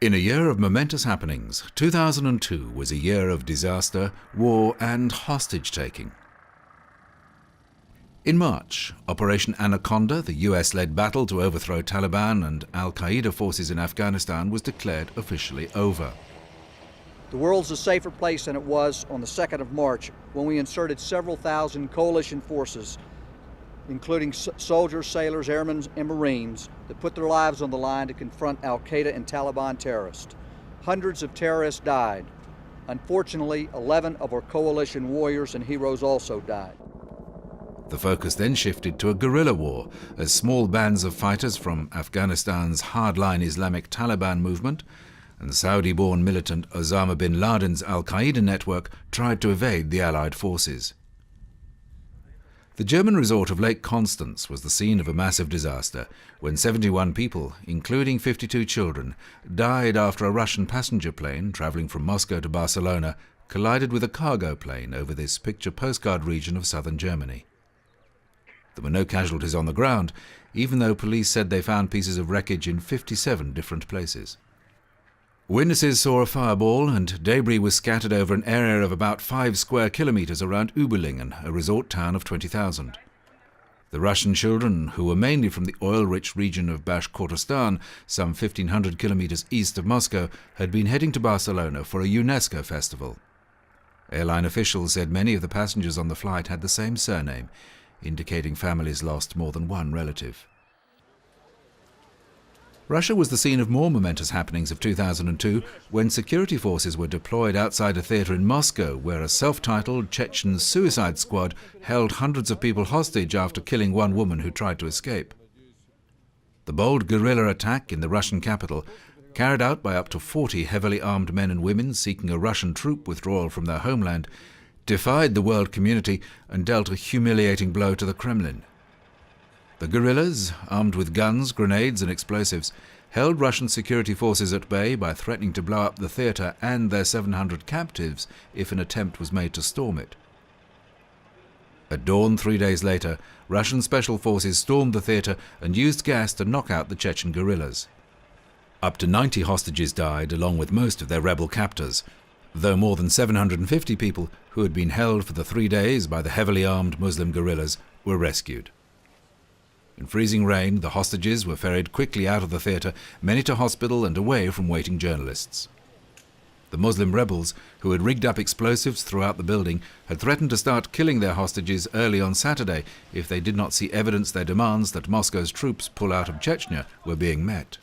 In a year of momentous happenings, 2002 was a year of disaster, war and hostage-taking. In March, Operation Anaconda, the US-led battle to overthrow Taliban and al-Qaeda forces in Afghanistan, was declared officially over. The world's a safer place than it was on the 2nd of March when we inserted several thousand coalition forces, including soldiers, sailors, airmen, and Marines, that put their lives on the line to confront al-Qaeda and Taliban terrorists. Hundreds of terrorists died. Unfortunately, 11 of our coalition warriors and heroes also died. The focus then shifted to a guerrilla war, as small bands of fighters from Afghanistan's hardline Islamic Taliban movement and Saudi-born militant Osama bin Laden's al-Qaeda network tried to evade the Allied forces. The German resort of Lake Constance was the scene of a massive disaster when 71 people, including 52 children, died after a Russian passenger plane travelling from Moscow to Barcelona collided with a cargo plane over this picture postcard region of southern Germany. There were no casualties on the ground, even though police said they found pieces of wreckage in 57 different places. Witnesses saw a fireball and debris was scattered over an area of about 5 square kilometers around Überlingen, a resort town of 20,000. The Russian children, who were mainly from the oil-rich region of Bashkortostan, some 1,500 kilometers east of Moscow, had been heading to Barcelona for a UNESCO festival. Airline officials said many of the passengers on the flight had the same surname, indicating families lost more than one relative. Russia was the scene of more momentous happenings of 2002 when security forces were deployed outside a theatre in Moscow where a self-titled Chechen suicide squad held hundreds of people hostage after killing one woman who tried to escape. The bold guerrilla attack in the Russian capital, carried out by up to 40 heavily armed men and women seeking a Russian troop withdrawal from their homeland, defied the world community and dealt a humiliating blow to the Kremlin. The guerrillas, armed with guns, grenades and explosives, held Russian security forces at bay by threatening to blow up the theatre and their 700 captives if an attempt was made to storm it. At dawn 3 days later, Russian special forces stormed the theatre and used gas to knock out the Chechen guerrillas. Up to 90 hostages died, along with most of their rebel captors, though more than 750 people who had been held for the 3 days by the heavily armed Muslim guerrillas were rescued. In freezing rain, the hostages were ferried quickly out of the theatre, many to hospital and away from waiting journalists. The Muslim rebels, who had rigged up explosives throughout the building, had threatened to start killing their hostages early on Saturday if they did not see evidence their demands that Moscow's troops pull out of Chechnya were being met.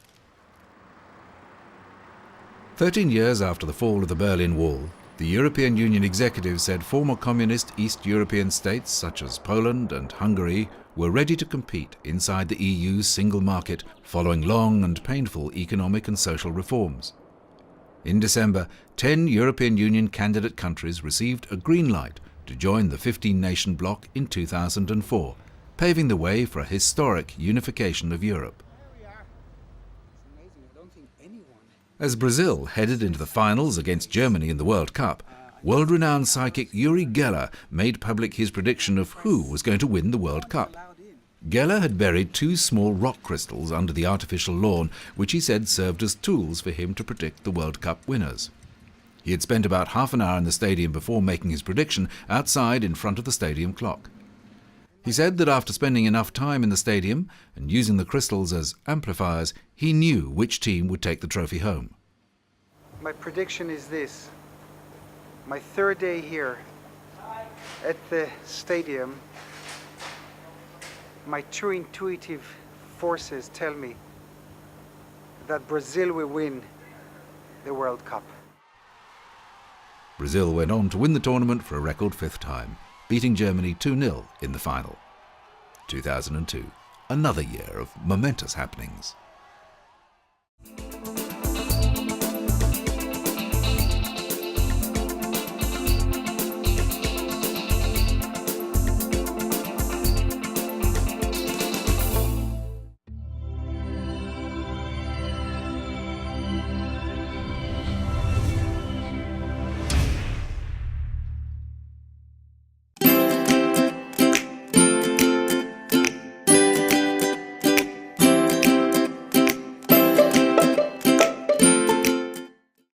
13 years after the fall of the Berlin Wall, the European Union executive said former communist East European states such as Poland and Hungary were ready to compete inside the EU's single market following long and painful economic and social reforms. In December, 10 European Union candidate countries received a green light to join the 15-nation bloc in 2004, paving the way for a historic unification of Europe. As Brazil headed into the finals against Germany in the World Cup, world-renowned psychic Uri Geller made public his prediction of who was going to win the World Cup. Geller had buried 2 small rock crystals under the artificial lawn, which he said served as tools for him to predict the World Cup winners. He had spent about half an hour in the stadium before making his prediction, outside in front of the stadium clock. He said that after spending enough time in the stadium and using the crystals as amplifiers, he knew which team would take the trophy home. My prediction is this. My 3rd day here at the stadium, my true intuitive forces tell me that Brazil will win the World Cup. Brazil went on to win the tournament for a record 5th time, beating Germany 2-0 in the final. 2002, another year of momentous happenings.